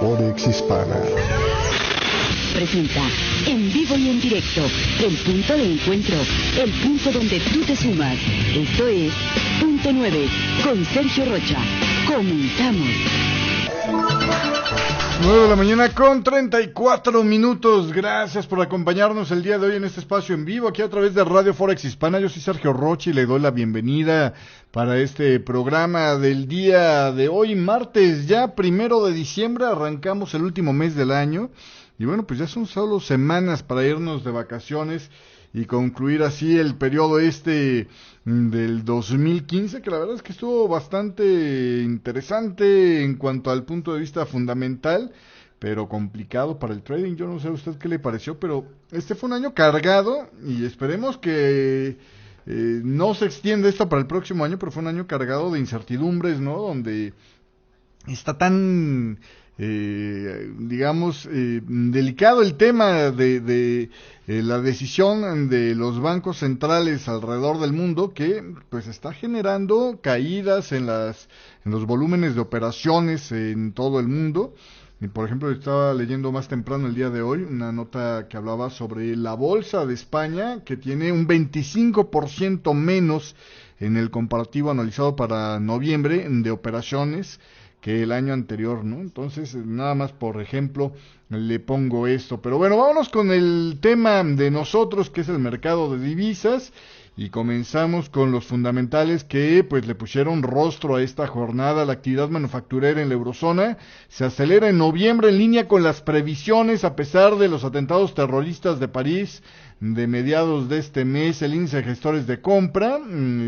Forex Hispana presenta en vivo y en directo el punto de encuentro, el punto donde tú te sumas. Esto es Punto 9 con Sergio Rocha. Comenzamos. 9 de la mañana con 34 minutos. Gracias por acompañarnos el día de hoy en este espacio en vivo, aquí a través de Radio Forex Hispana. Yo soy Sergio Rocha y le doy la bienvenida para este programa del día de hoy, martes ya 1 de diciembre. Arrancamos el último mes del año y bueno, pues ya son solo semanas para irnos de vacaciones y concluir así el periodo del 2015, que la verdad es que estuvo bastante interesante en cuanto al punto de vista fundamental, pero complicado para el trading. Yo no sé a usted qué le pareció, pero este fue un año cargado y esperemos que no se extienda esto para el próximo año, pero fue un año cargado de incertidumbres, ¿no? Donde está tan delicado el tema de la decisión de los bancos centrales alrededor del mundo, que pues está generando caídas en los volúmenes de operaciones en todo el mundo. Y por ejemplo, estaba leyendo más temprano el día de hoy una nota que hablaba sobre la bolsa de España, que tiene un 25% menos en el comparativo analizado para noviembre de operaciones que el año anterior, ¿no? Entonces, nada más por ejemplo, le pongo esto. Pero bueno, vámonos con el tema de nosotros, que es el mercado de divisas, y comenzamos con los fundamentales que pues le pusieron rostro a esta jornada. La actividad manufacturera en la eurozona se acelera en noviembre en línea con las previsiones, a pesar de los atentados terroristas de París de mediados de este mes. El índice de gestores de compra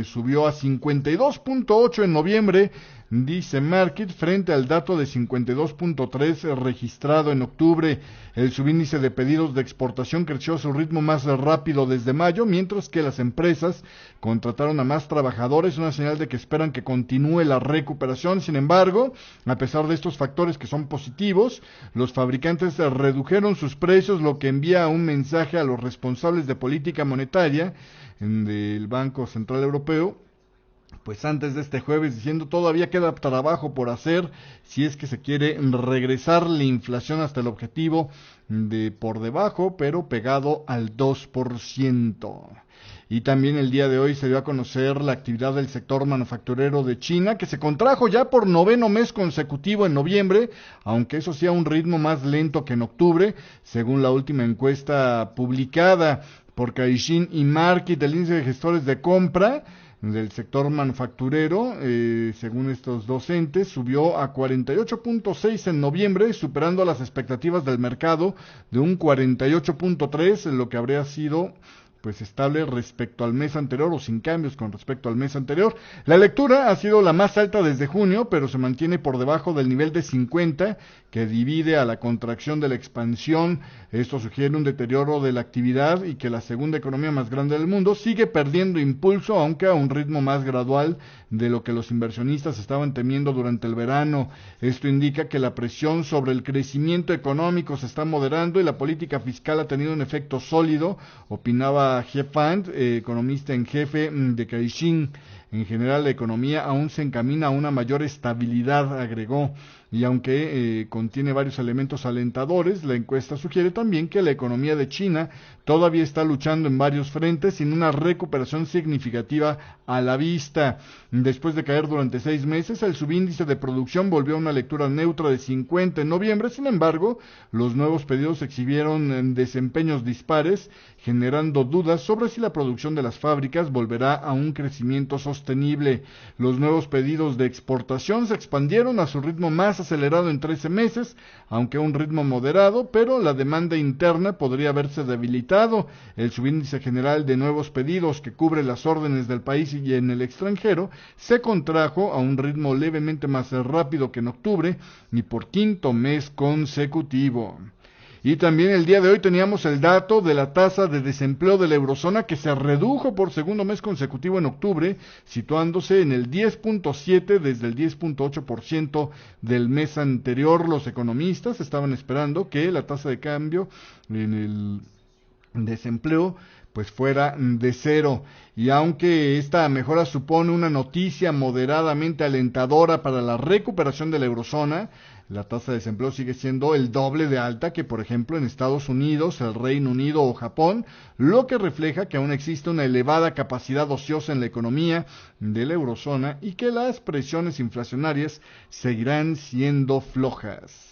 subió a 52.8 en noviembre, dice Market, frente al dato de 52.3 registrado en octubre. El subíndice de pedidos de exportación creció a su ritmo más rápido desde mayo, mientras que las empresas contrataron a más trabajadores, una señal de que esperan que continúe la recuperación. Sin embargo, a pesar de estos factores que son positivos, los fabricantes redujeron sus precios, lo que envía un mensaje a los responsables de política monetaria del Banco Central Europeo, pues antes de este jueves, diciendo todavía queda trabajo por hacer si es que se quiere regresar la inflación hasta el objetivo de por debajo, pero pegado al 2%. Y también el día de hoy se dio a conocer la actividad del sector manufacturero de China, que se contrajo ya por noveno mes consecutivo en noviembre, aunque eso sí a un ritmo más lento que en octubre, según la última encuesta publicada por Caixin y Market. El índice de gestores de compra del sector manufacturero, según estos dos entes, subió a 48.6 en noviembre, superando las expectativas del mercado de un 48.3, lo que habría sido pues estable respecto al mes anterior o sin cambios con respecto al mes anterior. La lectura ha sido la más alta desde junio, pero se mantiene por debajo del nivel de 50 que divide a la contracción de la expansión. Esto sugiere un deterioro de la actividad y que la segunda economía más grande del mundo sigue perdiendo impulso, aunque a un ritmo más gradual de lo que los inversionistas estaban temiendo durante el verano. Esto indica que la presión sobre el crecimiento económico se está moderando y la política fiscal ha tenido un efecto sólido, opinaba He Fan, economista en jefe de Caixin. En general, la economía aún se encamina a una mayor estabilidad, agregó, y aunque contiene varios elementos alentadores, la encuesta sugiere también que la economía de China todavía está luchando en varios frentes sin una recuperación significativa a la vista. Después de caer durante 6 meses, el subíndice de producción volvió a una lectura neutra de 50 en noviembre. Sin embargo, los nuevos pedidos exhibieron desempeños dispares, generando dudas sobre si la producción de las fábricas volverá a un crecimiento sostenible. Los nuevos pedidos de exportación se expandieron a su ritmo más acelerado en 13 meses, aunque a un ritmo moderado, pero la demanda interna podría haberse debilitado. El subíndice general de nuevos pedidos, que cubre las órdenes del país y en el extranjero, se contrajo a un ritmo levemente más rápido que en octubre y por quinto mes consecutivo. Y también el día de hoy teníamos el dato de la tasa de desempleo de la eurozona, que se redujo por segundo mes consecutivo en octubre, situándose en el 10.7 desde el 10.8% del mes anterior. Los economistas estaban esperando que la tasa de cambio en el desempleo pues fuera de cero. Y aunque esta mejora supone una noticia moderadamente alentadora para la recuperación de la eurozona, la tasa de desempleo sigue siendo el doble de alta que, por ejemplo, en Estados Unidos, el Reino Unido o Japón, lo que refleja que aún existe una elevada capacidad ociosa en la economía de la eurozona y que las presiones inflacionarias seguirán siendo flojas.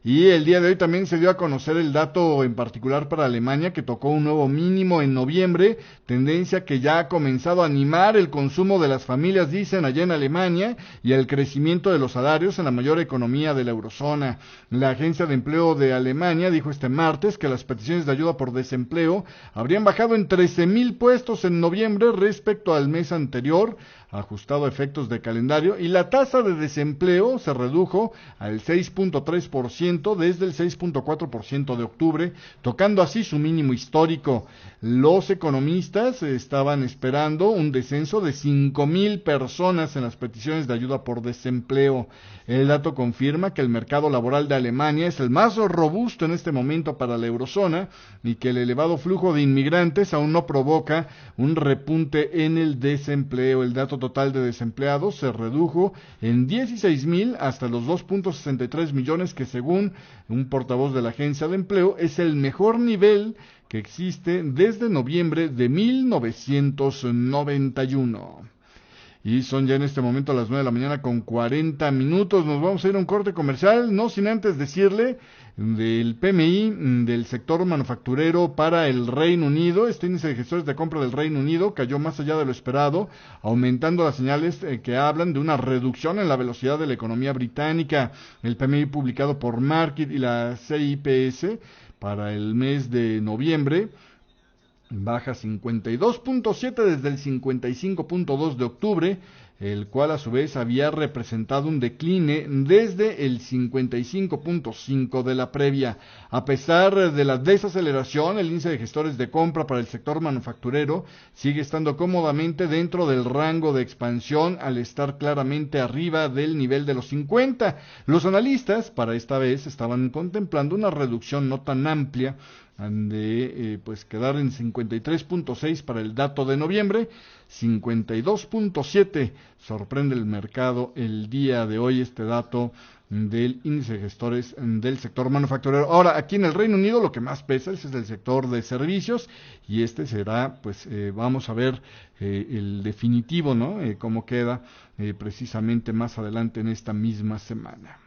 Y el día de hoy también se dio a conocer el dato en particular para Alemania, que tocó un nuevo mínimo en noviembre, tendencia que ya ha comenzado a animar el consumo de las familias, dicen allá en Alemania, y el crecimiento de los salarios en la mayor economía de la eurozona. La Agencia de Empleo de Alemania dijo este martes que las peticiones de ayuda por desempleo habrían bajado en 13,000 puestos en noviembre respecto al mes anterior, ajustado a efectos de calendario, y la tasa de desempleo se redujo al 6.3% desde el 6.4% de octubre, tocando así su mínimo histórico. Los economistas estaban esperando un descenso de 5,000 personas en las peticiones de ayuda por desempleo. El dato confirma que el mercado laboral de Alemania es el más robusto en este momento para la eurozona y que el elevado flujo de inmigrantes aún no provoca un repunte en el desempleo. El dato total de desempleados se redujo en 16,000 hasta los 2.63 millones, que según un portavoz de la Agencia de Empleo es el mejor nivel que existe desde noviembre de 1991. Y son ya en este momento las 9 de la mañana con 40 minutos. Nos vamos a ir a un corte comercial, no sin antes decirle del PMI del sector manufacturero para el Reino Unido. Este índice de gestores de compra del Reino Unido cayó más allá de lo esperado, aumentando las señales que hablan de una reducción en la velocidad de la economía británica. El PMI publicado por Markit y la CIPS para el mes de noviembre baja 52.7 desde el 55.2 de octubre, el cual a su vez había representado un decline desde el 55.5 de la previa. A pesar de la desaceleración, el índice de gestores de compra para el sector manufacturero sigue estando cómodamente dentro del rango de expansión al estar claramente arriba del nivel de los 50. Los analistas para esta vez estaban contemplando una reducción no tan amplia de quedar en 53.6 para el dato de noviembre, 52.7. Sorprende el mercado el día de hoy este dato del índice de gestores del sector manufacturero. Ahora, aquí en el Reino Unido lo que más pesa es el sector de servicios, y este será, vamos a ver el definitivo, ¿no? Cómo queda precisamente más adelante en esta misma semana.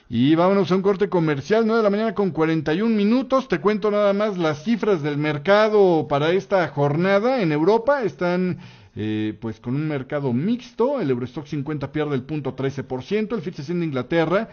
Y vámonos a un corte comercial, 9 de la mañana con 41 minutos. Te cuento nada más las cifras del mercado para esta jornada. En Europa están con un mercado mixto. El Eurostock 50 pierde el 0.13%. El FTSE 100 de Inglaterra,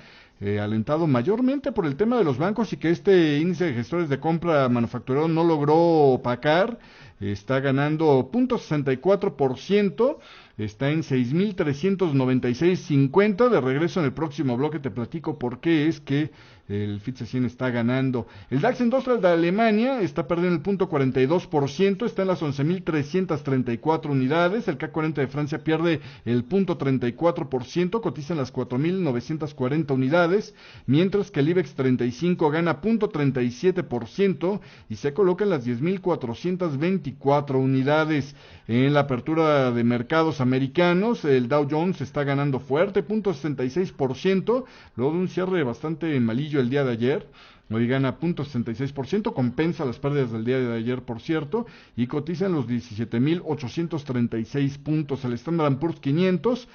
alentado mayormente por el tema de los bancos y que este índice de gestores de compra manufacturero no logró opacar, está ganando 0.64%. Está en 6,396.50. De regreso en el próximo bloque te platico por qué es que el FTSE 100 está ganando. El DAX Industrial de Alemania está perdiendo el 0.42%, está en las 11,334 unidades. El CAC 40 de Francia pierde el 0.34%, cotiza en las 4,940 unidades, mientras que el IBEX 35 gana 0.37% y se coloca en las 10,424 unidades. En la apertura de mercados americanos, el Dow Jones está ganando fuerte, 0.66%, luego de un cierre bastante malillo el día de ayer. Hoy gana 0.66%, compensa las pérdidas del día de ayer, por cierto, y cotiza en los 17,836 puntos. El Standard & Poor's 500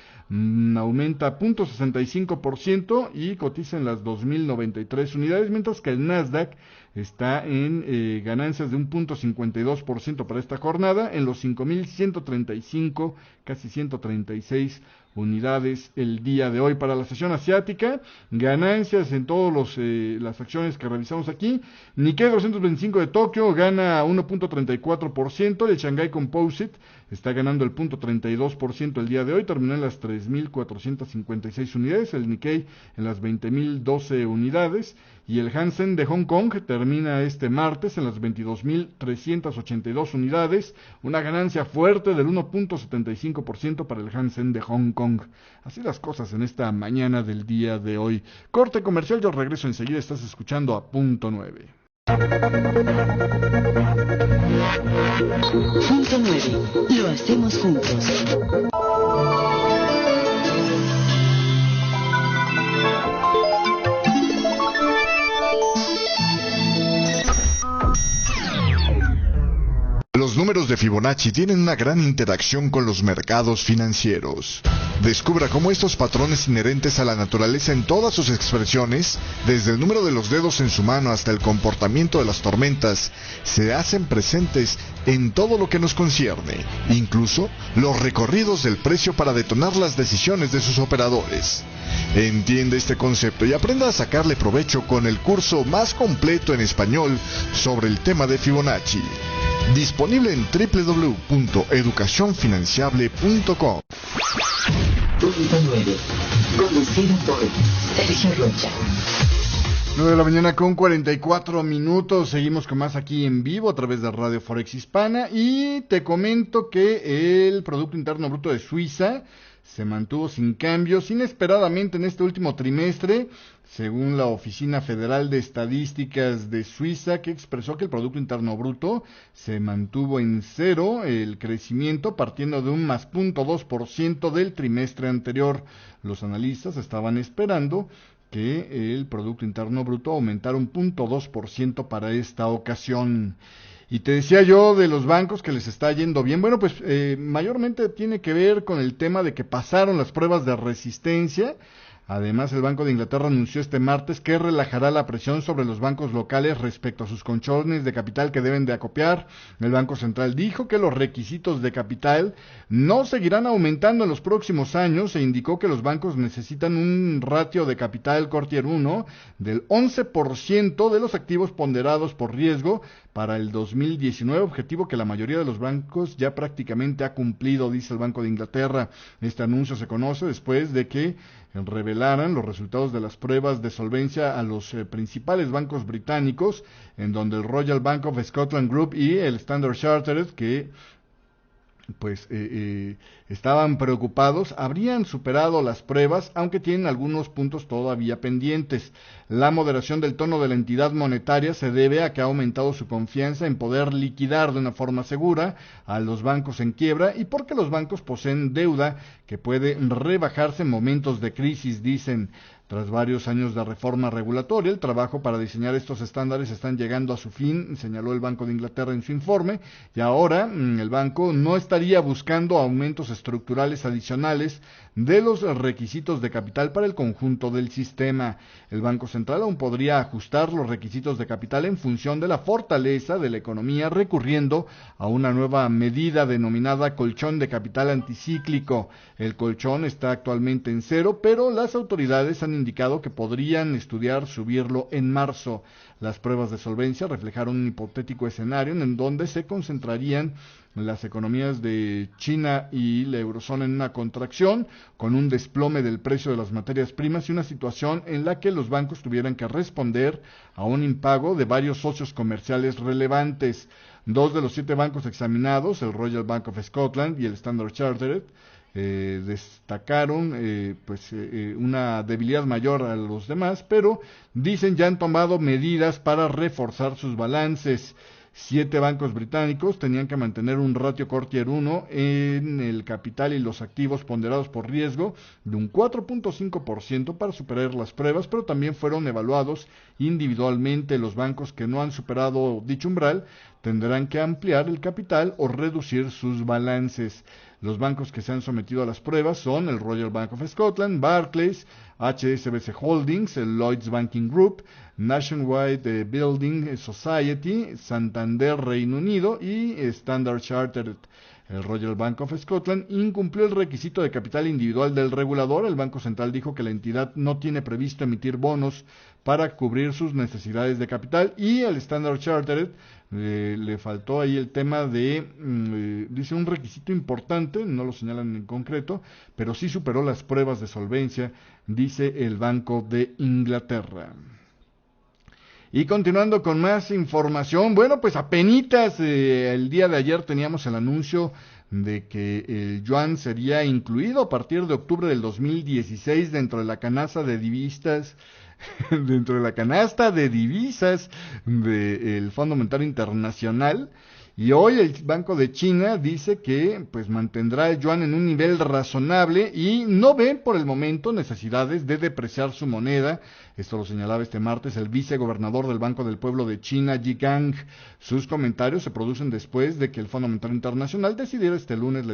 aumenta 0.65% y cotiza en las 2,093 unidades, mientras que el Nasdaq está en ganancias de un 0.52% para esta jornada, en los 5,135, casi 136 unidades el día de hoy. Para la sesión asiática, ganancias en todas las acciones que revisamos aquí. Nikkei 225 de Tokio gana 1.34%, el Shanghai Composite está ganando el 0.32% el día de hoy, terminó en las 3,456 unidades, el Nikkei en las 20,012 unidades, y el Hansen de Hong Kong termina este martes en las 22,382 unidades, una ganancia fuerte del 1.75% para el Hansen de Hong Kong. Así las cosas en esta mañana del día de hoy. Corte comercial, yo regreso enseguida, estás escuchando a Punto 9. Punto 9. Lo hacemos juntos. Los números de Fibonacci tienen una gran interacción con los mercados financieros. Descubra cómo estos patrones inherentes a la naturaleza en todas sus expresiones, desde el número de los dedos en su mano hasta el comportamiento de las tormentas, se hacen presentes en todo lo que nos concierne, incluso los recorridos del precio para detonar las decisiones de sus operadores. Entiende este concepto y aprenda a sacarle provecho con el curso más completo en español sobre el tema de Fibonacci. Disponible en www.educacionfinanciable.com. Punto 9. Conducido por Sergio Rocha. 9 de la mañana con 44 minutos. Seguimos con más aquí en vivo a través de Radio Forex Hispana. Y te comento que el Producto Interno Bruto de Suiza se mantuvo sin cambios inesperadamente en este último trimestre, según la Oficina Federal de Estadísticas de Suiza, que expresó que el Producto Interno Bruto se mantuvo en cero, el crecimiento partiendo de un más 0.2% del trimestre anterior. Los analistas estaban esperando que el Producto Interno Bruto aumentara un 0.2% para esta ocasión. Y te decía yo de los bancos que les está yendo bien. Bueno, pues mayormente tiene que ver con el tema de que pasaron las pruebas de resistencia. Además, el Banco de Inglaterra anunció este martes que relajará la presión sobre los bancos locales respecto a sus colchones de capital que deben de acopiar. El Banco Central dijo que los requisitos de capital no seguirán aumentando en los próximos años e indicó que los bancos necesitan un ratio de capital Core Tier 1 del 11% de los activos ponderados por riesgo para el 2019, objetivo que la mayoría de los bancos ya prácticamente ha cumplido, dice el Banco de Inglaterra. Este anuncio se conoce después de que revelaran los resultados de las pruebas de solvencia a los principales bancos británicos, en donde el Royal Bank of Scotland Group y el Standard Chartered, que pues estaban preocupados, habrían superado las pruebas, aunque tienen algunos puntos todavía pendientes. La moderación del tono de la entidad monetaria se debe a que ha aumentado su confianza en poder liquidar de una forma segura a los bancos en quiebra y porque los bancos poseen deuda que puede rebajarse en momentos de crisis, dicen. Tras varios años de reforma regulatoria, el trabajo para diseñar estos estándares están llegando a su fin, señaló el Banco de Inglaterra en su informe, y ahora el banco no estaría buscando aumentos estructurales adicionales de los requisitos de capital para el conjunto del sistema. El Banco Central aún podría ajustar los requisitos de capital en función de la fortaleza de la economía, recurriendo a una nueva medida denominada colchón de capital anticíclico. El colchón está actualmente en cero, pero las autoridades han indicado que podrían estudiar subirlo en marzo. Las pruebas de solvencia reflejaron un hipotético escenario en donde se concentrarían las economías de China y la eurozona en una contracción, con un desplome del precio de las materias primas y una situación en la que los bancos tuvieran que responder a un impago de varios socios comerciales relevantes. 2 de los 7 bancos examinados, el Royal Bank of Scotland y el Standard Chartered, destacaron una debilidad mayor a los demás, pero dicen ya han tomado medidas para reforzar sus balances. 7 bancos británicos tenían que mantener un ratio Core Tier 1 en el capital y los activos ponderados por riesgo de un 4.5% para superar las pruebas, pero también fueron evaluados individualmente. Los bancos que no han superado dicho umbral tendrán que ampliar el capital o reducir sus balances. Los bancos que se han sometido a las pruebas son el Royal Bank of Scotland, Barclays, HSBC Holdings, el Lloyds Banking Group, Nationwide Building Society, Santander Reino Unido y Standard Chartered. El Royal Bank of Scotland incumplió el requisito de capital individual del regulador. El Banco Central dijo que la entidad no tiene previsto emitir bonos para cubrir sus necesidades de capital, y al Standard Chartered le faltó ahí el tema de, dice, un requisito importante, no lo señalan en concreto, pero sí superó las pruebas de solvencia, dice el Banco de Inglaterra. Y continuando con más información, bueno, pues apenitas el día de ayer teníamos el anuncio de que el yuan sería incluido a partir de octubre del 2016 dentro de la canasta de divisas dentro de la canasta de divisas del Fondo Monetario Internacional. Y hoy el Banco de China dice que pues mantendrá el yuan en un nivel razonable y no ve por el momento necesidades de depreciar su moneda. Esto lo señalaba este martes el vicegobernador del Banco del Pueblo de China, Yi Gang. Sus comentarios se producen después de que el Fondo Monetario Internacional decidiera este lunes,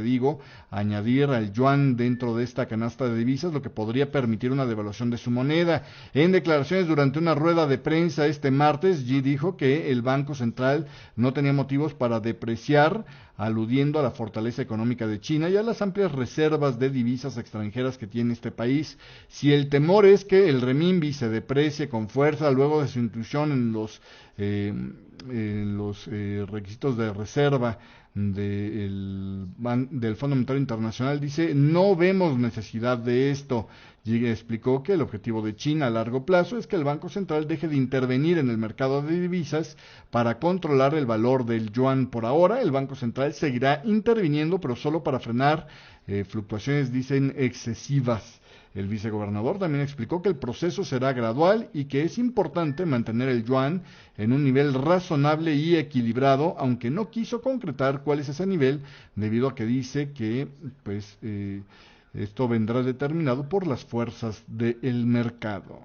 añadir al yuan dentro de esta canasta de divisas, lo que podría permitir una devaluación de su moneda. En declaraciones durante una rueda de prensa este martes, Yi dijo que el Banco Central no tenía motivos para depreciar, aludiendo a la fortaleza económica de China y a las amplias reservas de divisas extranjeras que tiene este país. Si el temor es que el renminbi se deprecie con fuerza luego de su inclusión en los requisitos de reserva del Fondo Monetario Internacional, dice, no vemos necesidad de esto. Yi explicó que el objetivo de China a largo plazo es que el Banco Central deje de intervenir en el mercado de divisas para controlar el valor del yuan. Por ahora, el Banco Central seguirá interviniendo, pero solo para frenar fluctuaciones, dicen, excesivas. El vicegobernador también explicó que el proceso será gradual y que es importante mantener el yuan en un nivel razonable y equilibrado, aunque no quiso concretar cuál es ese nivel, debido a que dice que esto vendrá determinado por las fuerzas del mercado.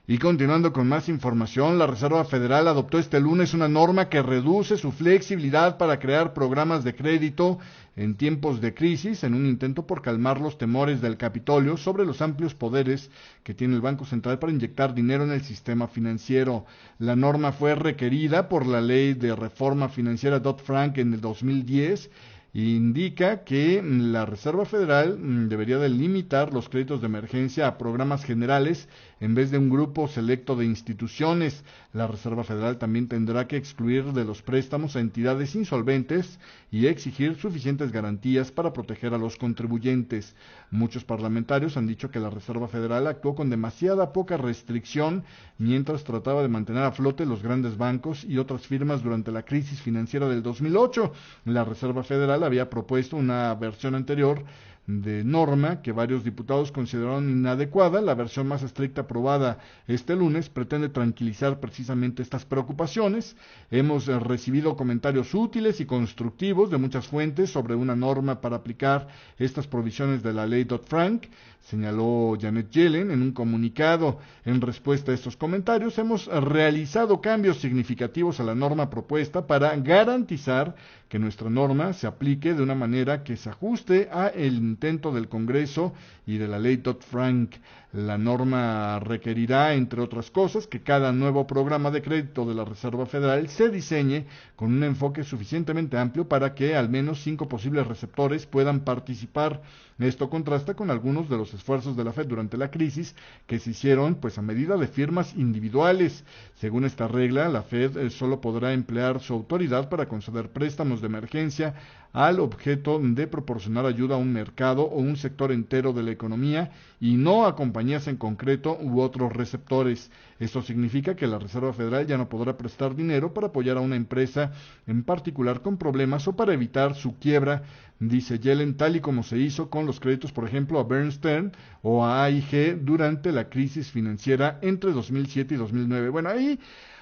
Y continuando con más información, la Reserva Federal adoptó este lunes una norma que reduce su flexibilidad para crear programas de crédito en tiempos de crisis, en un intento por calmar los temores del Capitolio sobre los amplios poderes que tiene el Banco Central para inyectar dinero en el sistema financiero. La norma fue requerida por la Ley de Reforma Financiera Dodd-Frank en el 2010, indica que la Reserva Federal debería de limitar los créditos de emergencia a programas generales en vez de un grupo selecto de instituciones. La Reserva Federal también tendrá que excluir de los préstamos a entidades insolventes y exigir suficientes garantías para proteger a los contribuyentes. Muchos parlamentarios han dicho que la Reserva Federal actuó con demasiada poca restricción mientras trataba de mantener a flote los grandes bancos y otras firmas durante la crisis financiera del 2008. La Reserva Federal había propuesto una versión anterior de norma que varios diputados consideraron inadecuada. La versión más estricta aprobada este lunes pretende tranquilizar precisamente estas preocupaciones. Hemos recibido comentarios útiles y constructivos de muchas fuentes sobre una norma para aplicar estas provisiones de la ley Dodd-Frank, señaló Janet Yellen en un comunicado. En respuesta a estos comentarios, hemos realizado cambios significativos a la norma propuesta para garantizar que nuestra norma se aplique de una manera que se ajuste a el intento del Congreso y de la ley Dodd-Frank. La norma requerirá, entre otras cosas, que cada nuevo programa de crédito de la Reserva Federal se diseñe con un enfoque suficientemente amplio para que al menos 5 posibles receptores puedan participar. Esto contrasta con algunos de los esfuerzos de la Fed durante la crisis que se hicieron a medida de firmas individuales. Según esta regla, la Fed solo podrá emplear su autoridad para conceder préstamos de emergencia al objeto de proporcionar ayuda a un mercado o un sector entero de la economía y no a compañías en concreto u otros receptores. Esto significa que la Reserva Federal ya no podrá prestar dinero para apoyar a una empresa en particular con problemas o para evitar su quiebra, dice Yellen, tal y como se hizo con los créditos, por ejemplo, a Bear Stearns o a AIG durante la crisis financiera entre 2007 y 2009. Bueno, ahí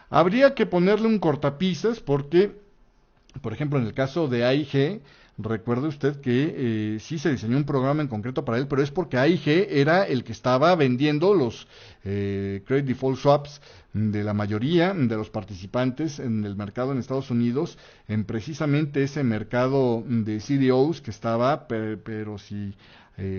habría que ponerle un cortapisas porque, por ejemplo, en el caso de AIG, recuerde usted que sí se diseñó un programa en concreto para él, pero es porque AIG era el que estaba vendiendo los credit default swaps de la mayoría de los participantes en el mercado en Estados Unidos, en precisamente ese mercado de CDOs que estaba, pero sí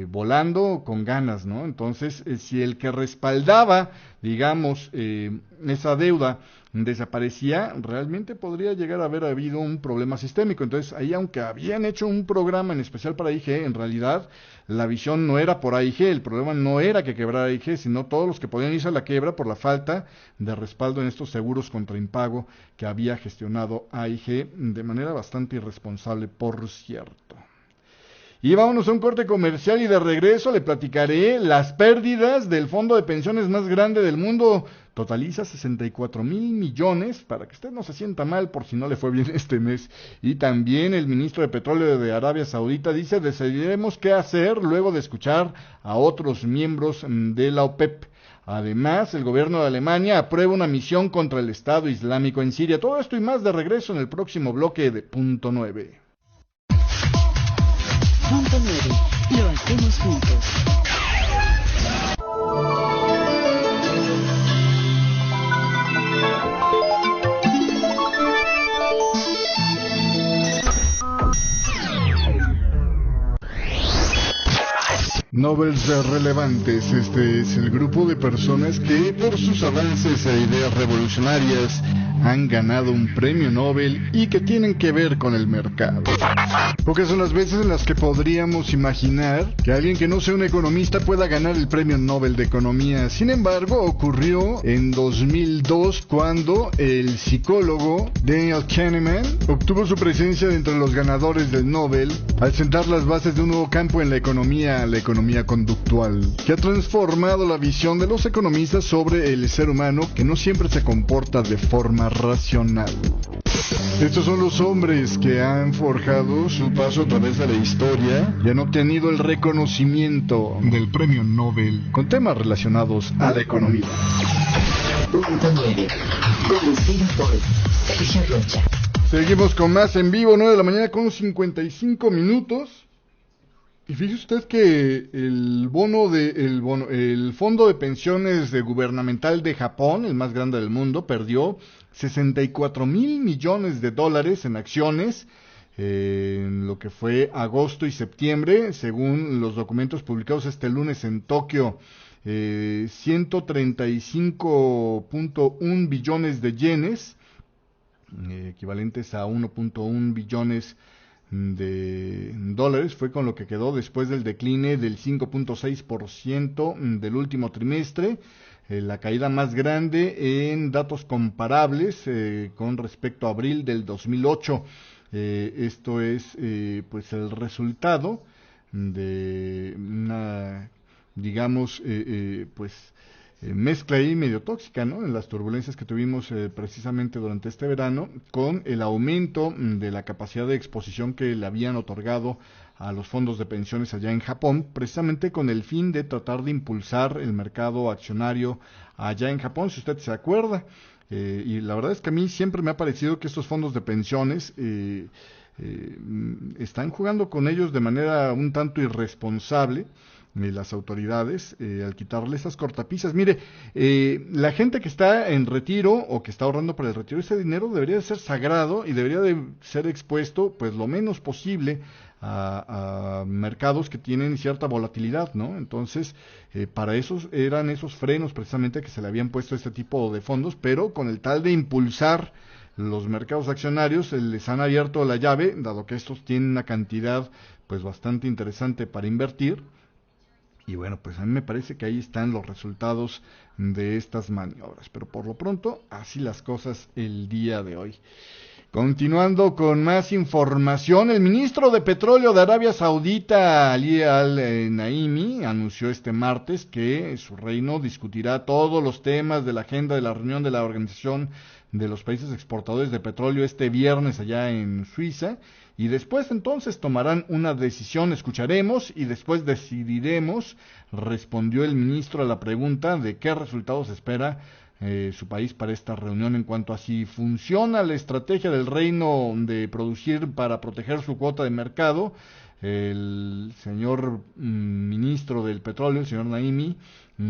volando con ganas, ¿no? Entonces, si el que respaldaba, digamos, esa deuda desaparecía, realmente podría llegar a haber habido un problema sistémico. Entonces, ahí, aunque habían hecho un programa en especial para AIG, en realidad la visión no era por AIG, el problema no era que quebrara AIG, sino todos los que podían irse a la quiebra por la falta de respaldo en estos seguros contra impago que había gestionado AIG de manera bastante irresponsable, por cierto. Y vámonos a un corte comercial y de regreso le platicaré las pérdidas del fondo de pensiones más grande del mundo. totaliza 64,000 millones, para que usted no se sienta mal por si no le fue bien este mes. Y también el ministro de Petróleo de Arabia Saudita dice: decidiremos qué hacer luego de escuchar a otros miembros de la OPEP. Además, el gobierno de Alemania aprueba una misión contra el Estado Islámico en Siria. Todo esto y más de regreso en el próximo bloque de Punto 9. Punto 9. Lo hacemos juntos. Nobels relevantes. Este es el grupo de personas que por sus avances e ideas revolucionarias han ganado un premio Nobel y que tienen que ver con el mercado. Pocas son las veces en las que podríamos imaginar que alguien que no sea un economista pueda ganar el premio Nobel de Economía. Sin embargo, ocurrió en 2002 cuando el psicólogo Daniel Kahneman obtuvo su presencia entre los ganadores del Nobel al sentar las bases de un nuevo campo en la economía conductual, que ha transformado la visión de los economistas sobre el ser humano, que no siempre se comporta de forma racional. Estos son los hombres que han forjado su paso a través de la historia y han obtenido el reconocimiento del premio Nobel con temas relacionados a la economía. Punto 9. Conducido por Sergio Rocha. Seguimos con más en vivo, 9 de la mañana con 55 minutos. Y fíjese usted que el fondo de pensiones gubernamental de Japón, el más grande del mundo, perdió 64,000 millones de dólares en acciones en lo que fue agosto y septiembre, según los documentos publicados este lunes en Tokio. 135.1 billones de yenes, equivalentes a 1.1 billones de dólares, fue con lo que quedó después del decline del 5.6% del último trimestre, la caída más grande en datos comparables con respecto a abril del 2008. Esto es pues el resultado de una, digamos, mezcla ahí medio tóxica, ¿no? En las turbulencias que tuvimos precisamente durante este verano, con el aumento de la capacidad de exposición que le habían otorgado a los fondos de pensiones allá en Japón, precisamente con el fin de tratar de impulsar el mercado accionario allá en Japón, si usted se acuerda. Y la verdad es que a mí siempre me ha parecido que estos fondos de pensiones están jugando con ellos de manera un tanto irresponsable, las autoridades, al quitarle esas cortapisas. Mire, la gente que está en retiro o que está ahorrando para el retiro, ese dinero debería de ser sagrado y debería de ser expuesto pues lo menos posible a mercados que tienen cierta volatilidad, ¿no? Entonces, para esos eran esos frenos precisamente que se le habían puesto a este tipo de fondos, pero con el tal de impulsar los mercados accionarios, les han abierto la llave, dado que estos tienen una cantidad pues bastante interesante para invertir. Y bueno, pues a mí me parece que ahí están los resultados de estas maniobras. Pero por lo pronto, así las cosas el día de hoy. Continuando con más información, el ministro de Petróleo de Arabia Saudita, Ali Al-Naimi, anunció este martes que su reino discutirá todos los temas de la agenda de la reunión de la Organización de los Países Exportadores de Petróleo este viernes allá en Suiza. Y después entonces tomarán una decisión, escucharemos y después decidiremos, respondió el ministro a la pregunta de qué resultados espera su país para esta reunión en cuanto a si funciona la estrategia del reino de producir para proteger su cuota de mercado. El señor ministro del petróleo, el señor Naimi,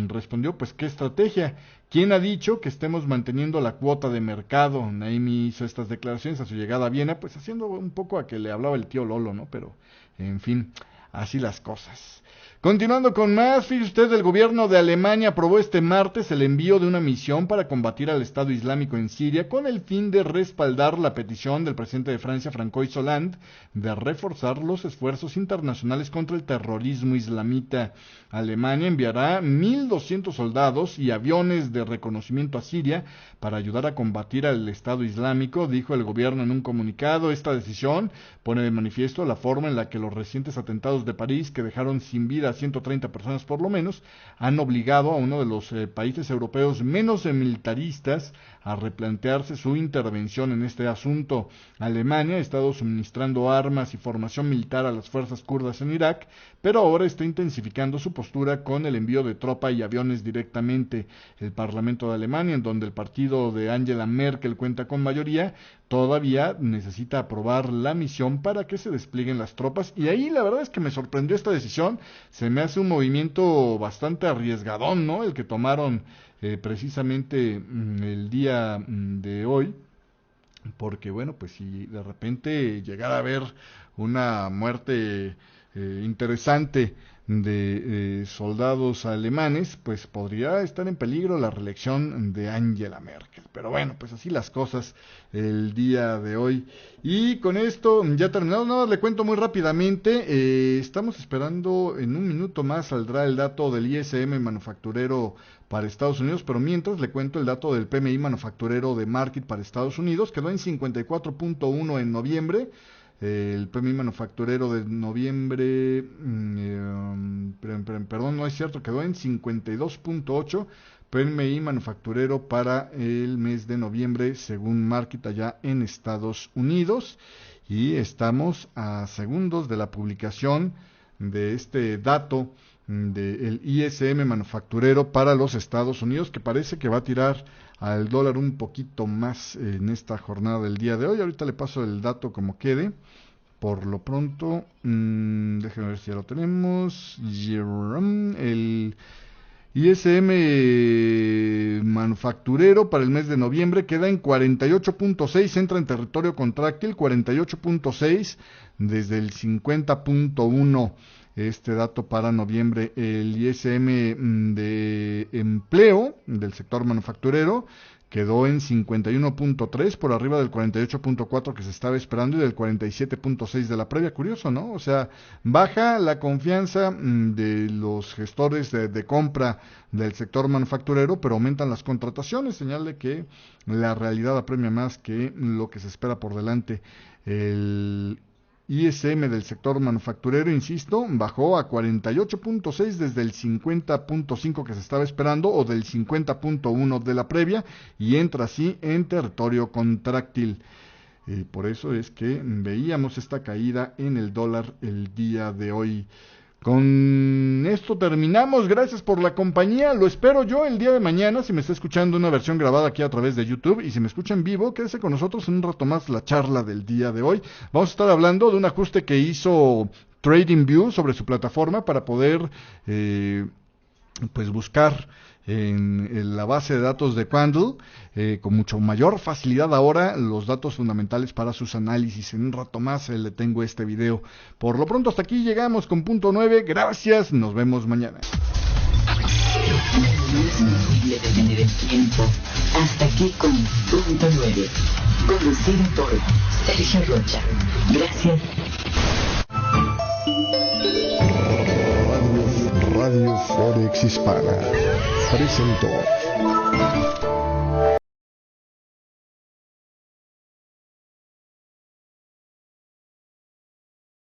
respondió, pues, ¿qué estrategia? ¿Quién ha dicho que estemos manteniendo la cuota de mercado? Naimi hizo estas declaraciones a su llegada a Viena, pues haciendo un poco a que le hablaba el tío Lolo, ¿no? Pero, en fin, así las cosas. Continuando con más, fíjese usted, el gobierno de Alemania aprobó este martes el envío de una misión para combatir al Estado Islámico en Siria con el fin de respaldar la petición del presidente de Francia, François Hollande, de reforzar los esfuerzos internacionales contra el terrorismo islamita. Alemania enviará 1.200 soldados y aviones de reconocimiento a Siria para ayudar a combatir al Estado Islámico, dijo el gobierno en un comunicado. Esta decisión pone de manifiesto la forma en la que los recientes atentados de París, que dejaron sin vida a 130 personas por lo menos, han obligado a uno de los países europeos menos militaristas a replantearse su intervención en este asunto. Alemania ha estado suministrando armas y formación militar a las fuerzas kurdas en Irak, pero ahora está intensificando su postura con el envío de tropa y aviones directamente. El Parlamento de Alemania, en donde el partido de Angela Merkel cuenta con mayoría, todavía necesita aprobar la misión para que se desplieguen las tropas, y ahí la verdad es que me sorprendió esta decisión. Se me hace un movimiento bastante arriesgadón, ¿no?, el que tomaron precisamente el día de hoy, porque bueno, pues si de repente llegara a haber una muerte interesante de soldados alemanes, pues podría estar en peligro la reelección de Angela Merkel. Pero bueno, pues así las cosas el día de hoy. Y con esto ya terminado, no, le cuento muy rápidamente, estamos esperando, en un minuto más saldrá el dato del ISM manufacturero para Estados Unidos, pero mientras le cuento el dato del PMI manufacturero de Market para Estados Unidos, quedó en 54.1 en noviembre. El PMI manufacturero de noviembre, perdón, no es cierto, quedó en 52.8, PMI manufacturero para el mes de noviembre, según Market allá en Estados Unidos, y estamos a segundos de la publicación de este dato del ISM manufacturero para los Estados Unidos, que parece que va a tirar al dólar un poquito más en esta jornada del día de hoy. Ahorita le paso el dato como quede. Por lo pronto, déjenme ver si ya lo tenemos. El ISM manufacturero para el mes de noviembre queda en 48.6, entra en territorio contráctil, 48.6 desde el 50.1. Este dato para noviembre. El ISM de empleo del sector manufacturero quedó en 51.3, por arriba del 48.4 que se estaba esperando y del 47.6 de la previa. Curioso, ¿no? O sea, baja la confianza de los gestores de compra del sector manufacturero, pero aumentan las contrataciones, señal de que la realidad apremia más que lo que se espera por delante. El ISM del sector manufacturero, insisto, bajó a 48.6 desde el 50.5 que se estaba esperando o del 50.1 de la previa, y entra así en territorio contráctil. Por eso es que veíamos esta caída en el dólar el día de hoy. Con esto terminamos, gracias por la compañía, lo espero yo el día de mañana, si me está escuchando una versión grabada aquí a través de YouTube, y si me escucha en vivo, quédese con nosotros en un rato más la charla del día de hoy. Vamos a estar hablando de un ajuste que hizo TradingView sobre su plataforma para poder pues buscar en la base de datos de Quandl con mucho mayor facilidad ahora los datos fundamentales para sus análisis. En un rato más le tengo este video. Por lo pronto hasta aquí llegamos con punto 9. Gracias, nos vemos mañana. No es posible detener el tiempo. Hasta aquí con punto 9. Conducido por Sergio Rocha. Gracias. Radio Forex Hispana presentó